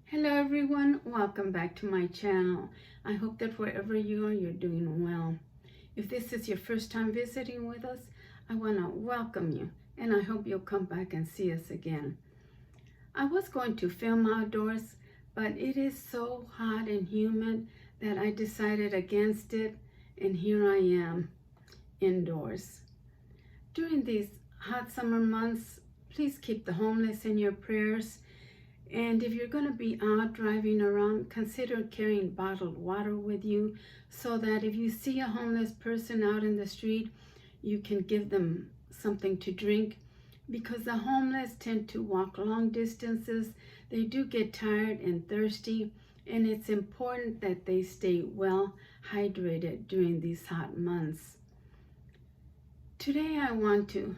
Hello everyone, welcome back to my channel. I hope that wherever you are, you're doing well. If this is your first time visiting with us, I want to welcome you and I hope you'll come back and see us again. I was going to film outdoors, but it is so hot and humid that I decided against it, and here I am indoors. During these hot summer months, please keep the homeless in your prayers. And if you're going to be out driving around, consider carrying bottled water with you so that if you see a homeless person out in the street, you can give them something to drink, because the homeless tend to walk long distances. They do get tired and thirsty, and it's important that they stay well hydrated during these hot months. Today I want to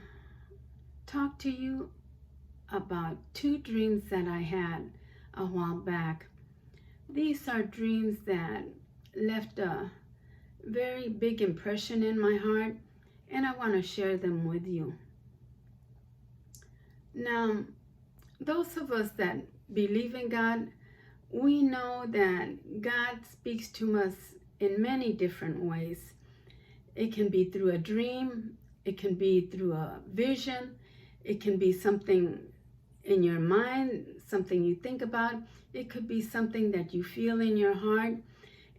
talk to you about two dreams that I had a while back. These are dreams that left a very big impression in my heart, and I want to share them with you. Now, those of us that believe in God, we know that God speaks to us in many different ways. It can be through a dream, it can be through a vision, it can be something in your mind, something you think about. It could be something that you feel in your heart.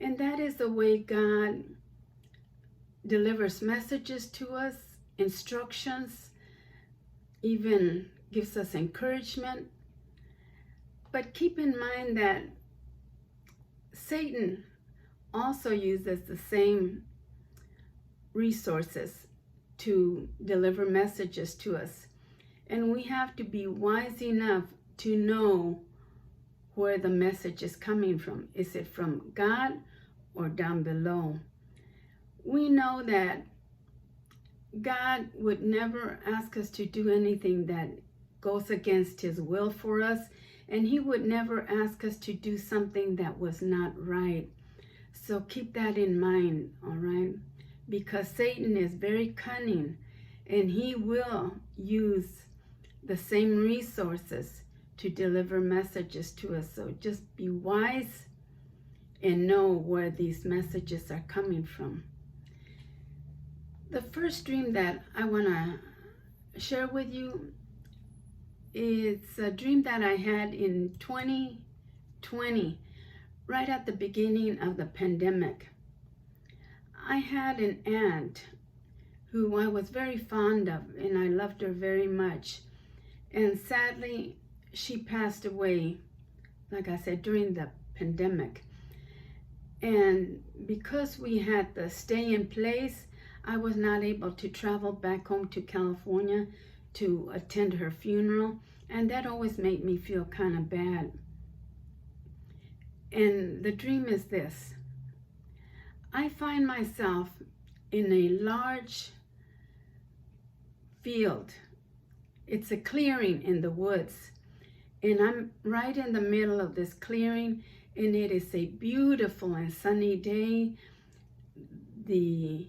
And that is the way God delivers messages to us, instructions, even gives us encouragement. But keep in mind that Satan also uses the same resources to deliver messages to us. And we have to be wise enough to know where the message is coming from. Is it from God or down below? We know that God would never ask us to do anything that goes against His will for us, and He would never ask us to do something that was not right. So keep that in mind, all right? Because Satan is very cunning, and he will use the same resources to deliver messages to us. So just be wise and know where these messages are coming from. The first dream that I want to share with you is a dream that I had in 2020, right at the beginning of the pandemic. I had an aunt who I was very fond of, and I loved her very much. And sadly, she passed away, like I said, during the pandemic. And because we had the stay in place, I was not able to travel back home to California to attend her funeral. And that always made me feel kind of bad. And the dream is this. I find myself in a large field. It's a clearing in the woods, and I'm right in the middle of this clearing, and it is a beautiful and sunny day. The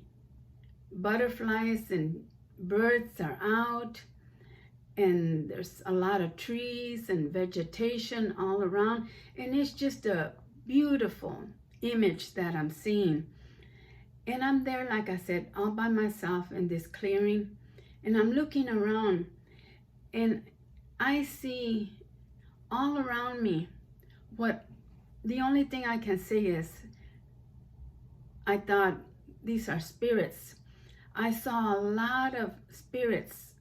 butterflies and birds are out, and there's a lot of trees and vegetation all around, and it's just a beautiful image that I'm seeing. And I'm there, like I said, all by myself in this clearing, and I'm looking around, and I see all around me what the only thing I can say is, I thought, these are spirits. I saw a lot of spirits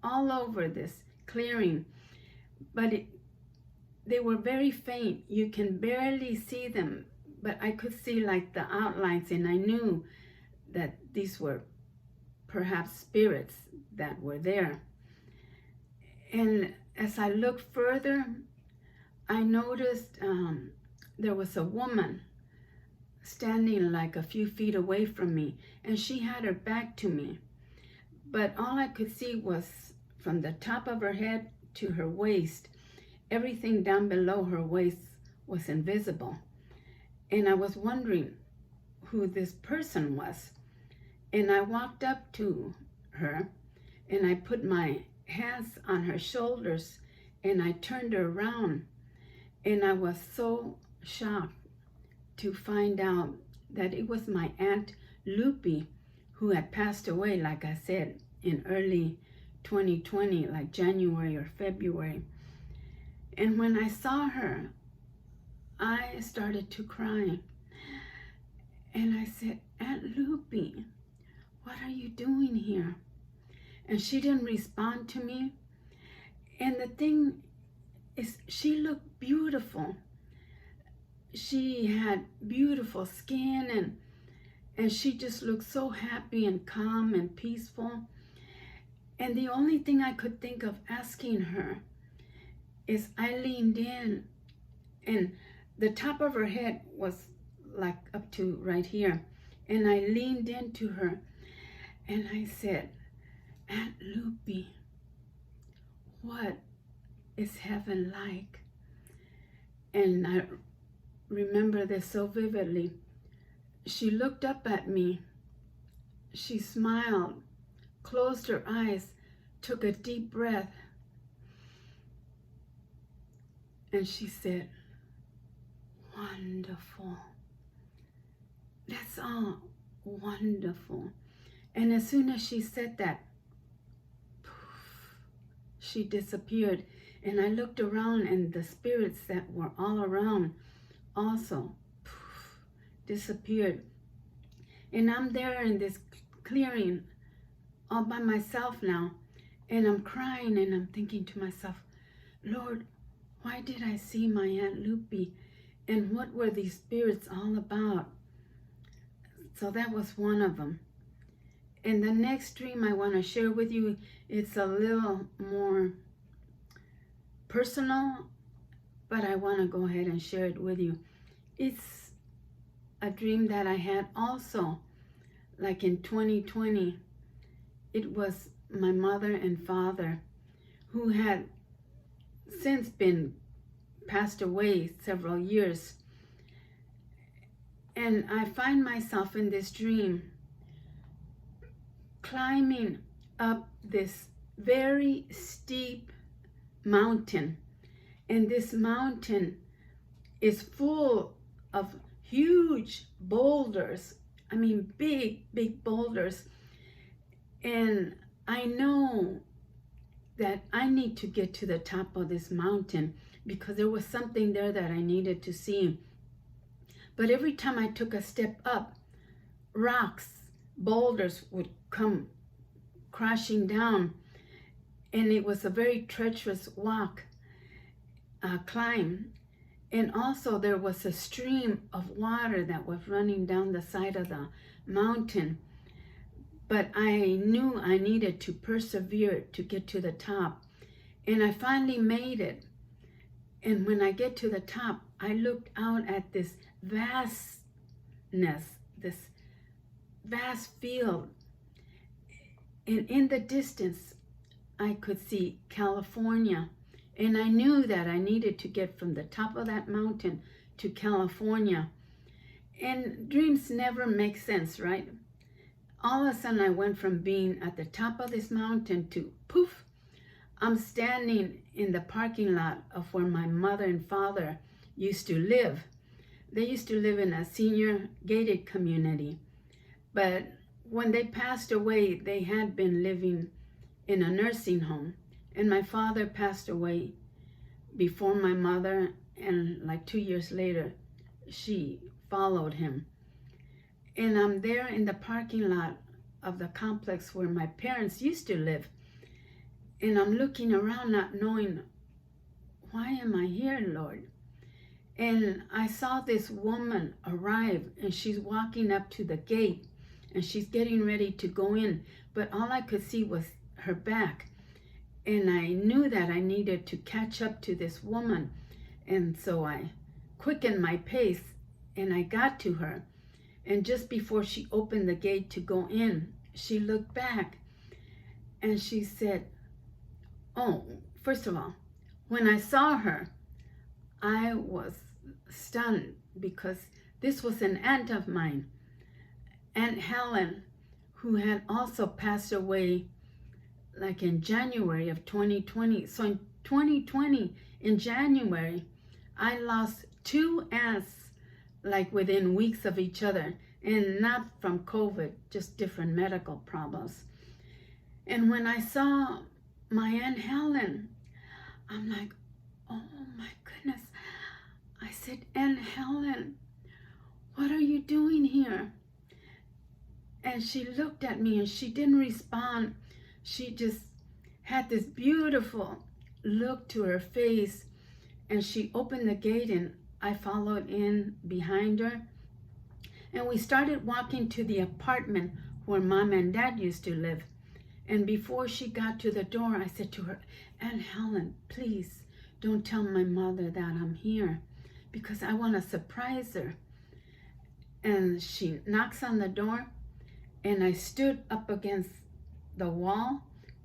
all over this clearing, but they were very faint. You can barely see them, but I could see like the outlines, and I knew that these were perhaps spirits that were there. And as I looked further, I noticed there was a woman standing like a few feet away from me, and she had her back to me. But all I could see was from the top of her head to her waist. Everything down below her waist was invisible. And I was wondering who this person was. And I walked up to her, and I put my hands on her shoulders, and I turned her around, And I was so shocked to find out that it was my Aunt Lupe who had passed away, like I said, in early 2020, like January or February. And when I saw her, I started to cry. And I said, Aunt Lupe, what are you doing here? And she didn't respond to me. And the thing is, she looked beautiful. She had beautiful skin, and she just looked so happy and calm and peaceful. And the only thing I could think of asking her is I leaned in, and the top of her head was like up to right here. And I leaned into her and I said, Aunt Lupe, what is heaven like? And I remember this so vividly. She looked up at me. She smiled, closed her eyes, took a deep breath, and she said, wonderful. That's all wonderful. And as soon as she said that, poof, she disappeared. And I looked around, and the spirits that were all around also poof, disappeared. And I'm there in this clearing all by myself now. And I'm crying, and I'm thinking to myself, Lord, why did I see my Aunt Lupe? And what were these spirits all about? So that was one of them. And the next dream I want to share with you, it's a little more personal, but I want to go ahead and share it with you. It's a dream that I had also, like in 2020. It was my mother and father, who had since been passed away several years. And I find myself in this dream climbing up this very steep mountain. And this mountain is full of huge boulders. I mean, big, big boulders. And I know that I need to get to the top of this mountain because there was something there that I needed to see. But every time I took a step up, rocks, boulders would come crashing down. And it was a very treacherous climb. And also there was a stream of water that was running down the side of the mountain. But I knew I needed to persevere to get to the top. And I finally made it. And when I get to the top, I looked out at this vastness, this vast field. And in the distance, I could see California. And I knew that I needed to get from the top of that mountain to California. And dreams never make sense, right? All of a sudden, I went from being at the top of this mountain to poof, I'm standing in the parking lot of where my mother and father used to live. They used to live in a senior gated community. But when they passed away, they had been living in a nursing home. And my father passed away before my mother, and like 2 years later, she followed him. And I'm there in the parking lot of the complex where my parents used to live. And I'm looking around not knowing, why am I here, Lord? And I saw this woman arrive, and she's walking up to the gate, and she's getting ready to go in. But all I could see was her back. And I knew that I needed to catch up to this woman. And so I quickened my pace, and I got to her. And just before she opened the gate to go in, she looked back and she said, oh, first of all, when I saw her, I was stunned because this was an aunt of mine, Aunt Helen, who had also passed away like in January of 2020. So in 2020, in January, I lost 2 aunts like within weeks of each other, and not from COVID, just different medical problems. And when I saw my Aunt Helen, I'm like, oh my goodness. I said, Aunt Helen, what are you doing here? And she looked at me and she didn't respond. She just had this beautiful look to her face, and she opened the gate and I followed in behind her. And we started walking to the apartment where Mom and Dad used to live. And before she got to the door, I said to her, Aunt Helen, please don't tell my mother that I'm here, because I want to surprise her. And she knocks on the door, and I stood up against the wall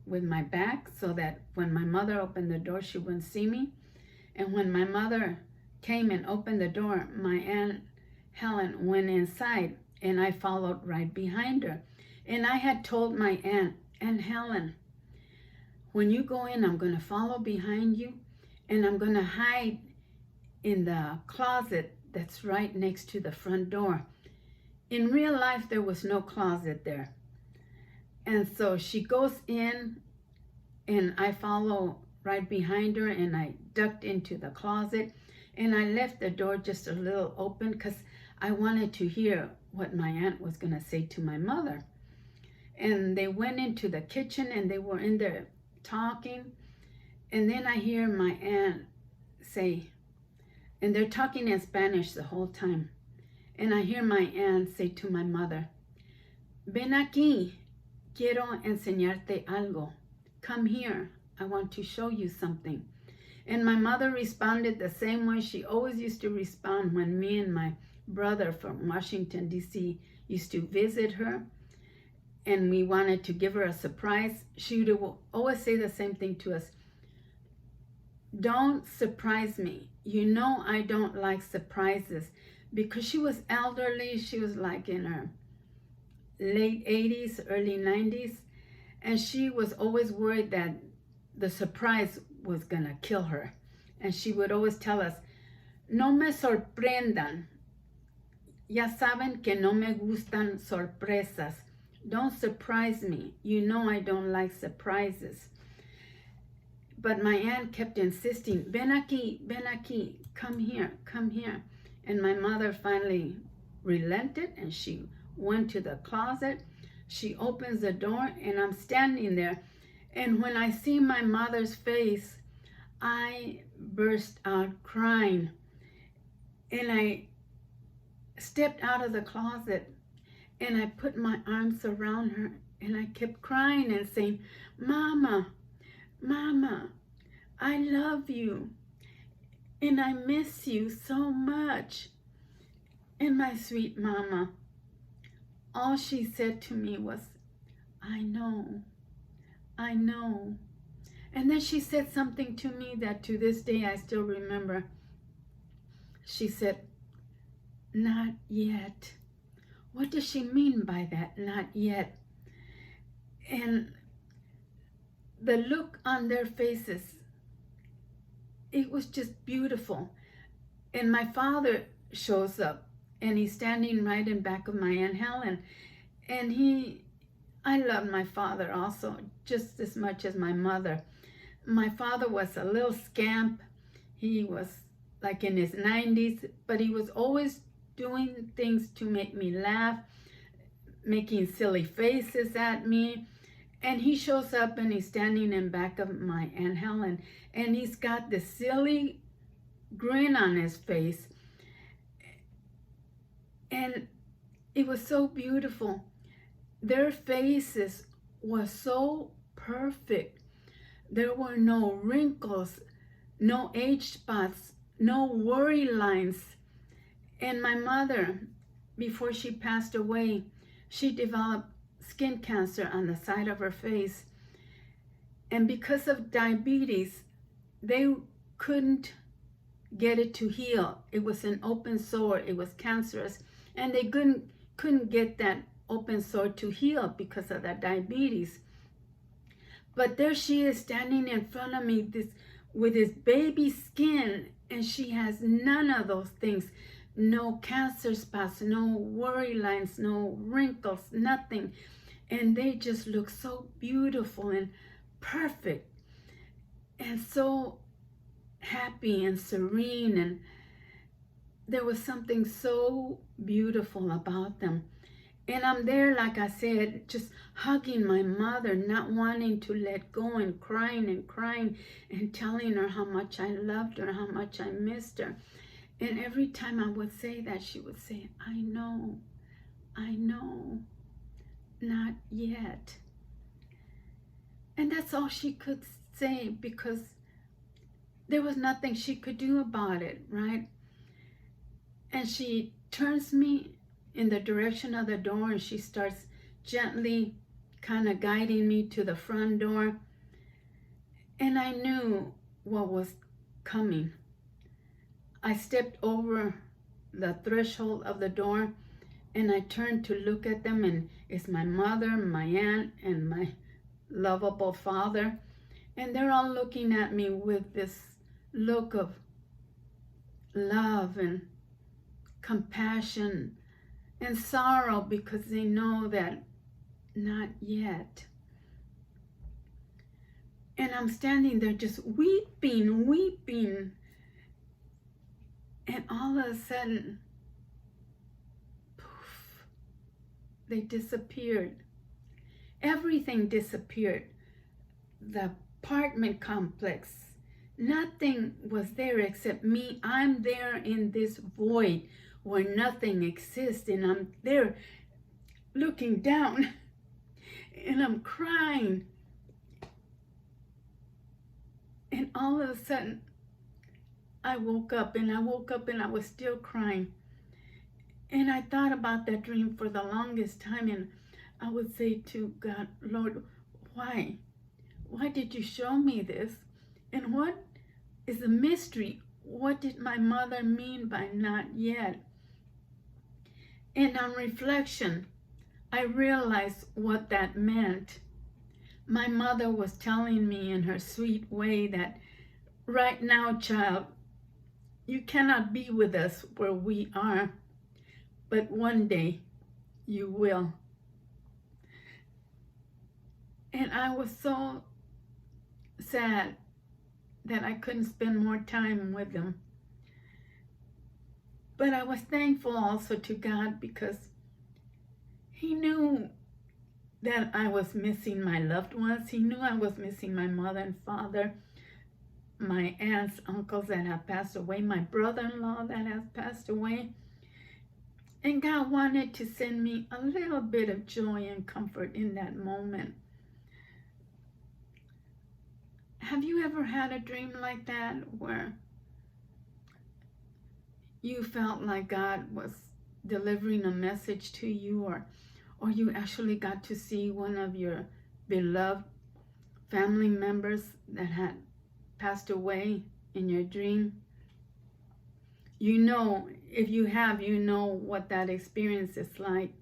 with my back so that when my mother opened the door, she wouldn't see me. And when my mother came and opened the door, my Aunt Helen went inside, and I followed right behind her. And I had told my aunt, Aunt Helen, when you go in, I'm going to follow behind you, and I'm going to hide in the closet that's right next to the front door. In real life, there was no closet there. And so she goes in, and I follow right behind her, and I ducked into the closet, and I left the door just a little open because I wanted to hear what my aunt was going to say to my mother. And they went into the kitchen, and they were in there talking. And then I hear my aunt say, and they're talking in Spanish the whole time. And I hear my aunt say to my mother, Ven aquí, quiero enseñarte algo. Come here, I want to show you something. And my mother responded the same way she always used to respond when me and my brother from Washington, D.C. used to visit her, and we wanted to give her a surprise. She would always say the same thing to us. Don't surprise me. You know I don't like surprises. Because she was elderly. She was like in her late 80s, early 90s. And she was always worried that the surprise was going to kill her. And she would always tell us, no me sorprendan. Ya saben que no me gustan sorpresas. Don't surprise me. You know I don't like surprises. But my aunt kept insisting, ven aquí, come here, come here. And my mother finally relented, and she went to the closet. She opens the door, and I'm standing there. And when I see my mother's face, I burst out crying. And I stepped out of the closet, and I put my arms around her, and I kept crying and saying, Mama, Mama, I love you, and I miss you so much. And my sweet mama, all she said to me was, I know. And then she said something to me that to this day I still remember. She said, not yet. What does she mean by that, not yet? And the look on their faces, it was just beautiful. And my father shows up, and he's standing right in back of my Aunt Helen. And I love my father also just as much as my mother. My father was a little scamp. He was like in his 90s, but he was always doing things to make me laugh, making silly faces at me. And he shows up, and he's standing in back of my Aunt Helen, and he's got this silly grin on his face. And it was so beautiful. Their faces were so perfect. There were no wrinkles, no age spots, no worry lines. And my mother, before she passed away, she developed skin cancer on the side of her face. And because of diabetes, they couldn't get it to heal. It was an open sore. It was cancerous. And they couldn't get that open sore to heal because of that diabetes. But there she is standing in front of me with this baby skin And she has none of those things. No cancer spots, no worry lines, no wrinkles, nothing. And they just look so beautiful and perfect and so happy and serene. And there was something so beautiful about them. And I'm there, like I said, just hugging my mother, not wanting to let go, and crying and telling her how much I loved her, how much I missed her. And every time I would say that, she would say, I know, not yet. And that's all she could say, because there was nothing she could do about it, right? And she turns me in the direction of the door, and she starts gently kind of guiding me to the front door. And I knew what was coming. I stepped over the threshold of the door, and I turned to look at them, and it's my mother, my aunt, and my lovable father. And they're all looking at me with this look of love and compassion and sorrow, because they know that not yet. And I'm standing there just weeping. And all of a sudden, poof, they disappeared. Everything disappeared. The apartment complex, nothing was there except me. I'm there in this void where nothing exists, and I'm there looking down, and I'm crying. And all of a sudden, I woke up, and I was still crying. And I thought about that dream for the longest time, and I would say to God, Lord, why? Why did you show me this? And what is the mystery? What did my mother mean by not yet? And on reflection, I realized what that meant. My mother was telling me in her sweet way that right now, child, you cannot be with us where we are, but one day you will. And I was so sad that I couldn't spend more time with them. But I was thankful also to God, because He knew that I was missing my loved ones. He knew I was missing my mother and father, my aunts, uncles that have passed away, my brother-in-law that has passed away. And God wanted to send me a little bit of joy and comfort in that moment. Have you ever had a dream like that, where you felt like God was delivering a message to you, or you actually got to see one of your beloved family members that had passed away in your dream? You know, if you have, you know what that experience is like.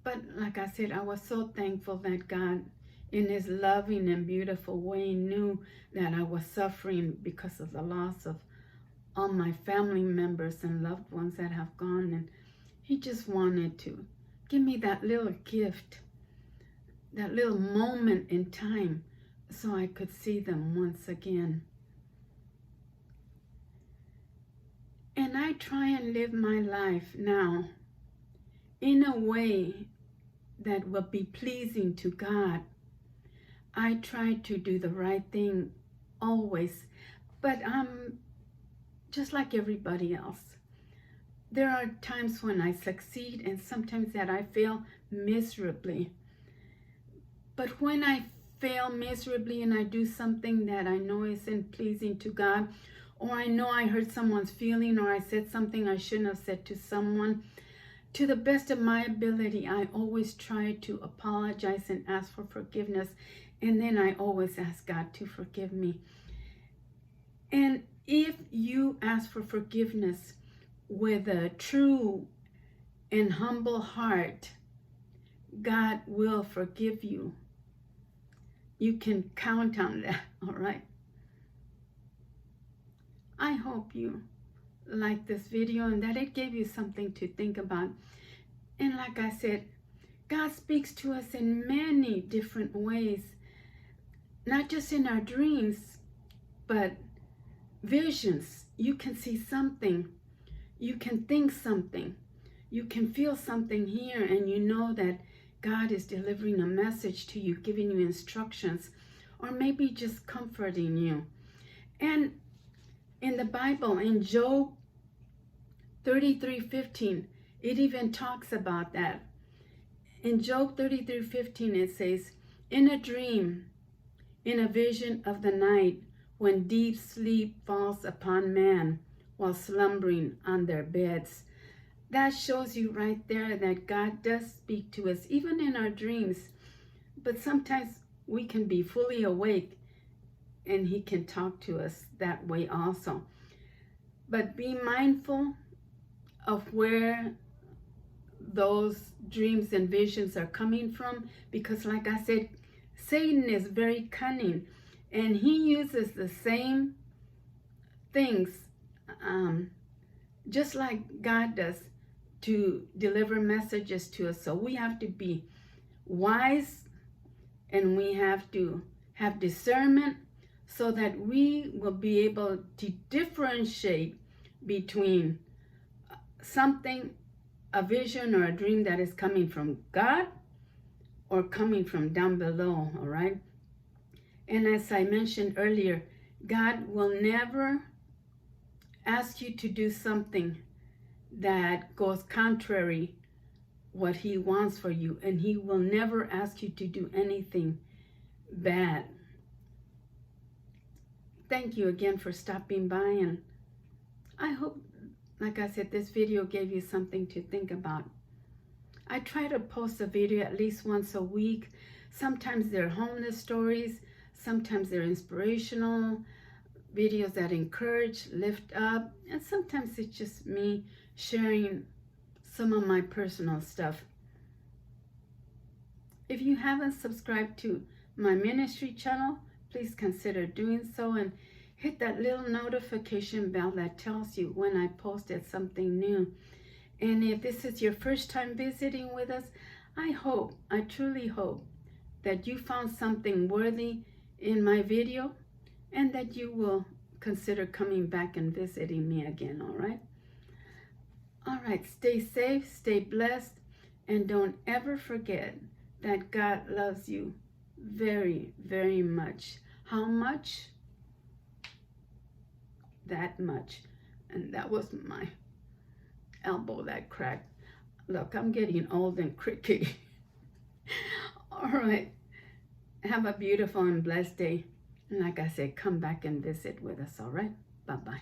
But like I said, I was so thankful that God, in His loving and beautiful way, knew that I was suffering because of the loss of all my family members and loved ones that have gone. And He just wanted to give me that little gift, that little moment in time, so I could see them once again. And I try and live my life now in a way that will be pleasing to God. I try to do the right thing always, but I'm just like everybody else. There are times when I succeed, and sometimes that I fail miserably. But when I fail miserably and I do something that I know isn't pleasing to God, or I know I hurt someone's feeling, or I said something I shouldn't have said to someone, to the best of my ability, I always try to apologize and ask for forgiveness. And then I always ask God to forgive me. And if you ask for forgiveness with a true and humble heart, God will forgive you. You can count on that, all right? I hope you like this video and that it gave you something to think about. And like I said, God speaks to us in many different ways, not just in our dreams, but visions. You can see something, you can think something, you can feel something here, and you know that God is delivering a message to you, giving you instructions, or maybe just comforting you. And in the Bible, in Job 33:15, it even talks about that. In Job 33:15, it says, in a dream, in a vision of the night, when deep sleep falls upon man while slumbering on their beds. That shows you right there that God does speak to us, even in our dreams. But sometimes we can be fully awake and he can talk to us that way also. But be mindful of where those dreams and visions are coming from, because like I said, Satan is very cunning and he uses the same things just like God does to deliver messages to us. So we have to be wise and we have to have discernment so that we will be able to differentiate between something, a vision or a dream that is coming from God or coming from down below, all right? And as I mentioned earlier, God will never ask you to do something that goes contrary what he wants for you, and he will never ask you to do anything bad. Thank you again for stopping by, and I hope, like I said, this video gave you something to think about. I try to post a video at least once a week. Sometimes they're homeless stories, sometimes they're inspirational videos that encourage, lift up, and sometimes it's just me sharing some of my personal stuff. If you haven't subscribed to my ministry channel, please consider doing so and hit that little notification bell that tells you when I posted something new. And if this is your first time visiting with us, I truly hope that you found something worthy in my video and that you will consider coming back and visiting me again, all right? All right, stay safe, stay blessed, and don't ever forget that God loves you very, very much. How much? That much. And that was my elbow that cracked. Look, I'm getting old and cricky. All right. Have a beautiful and blessed day. And like I said, come back and visit with us, all right? Bye-bye.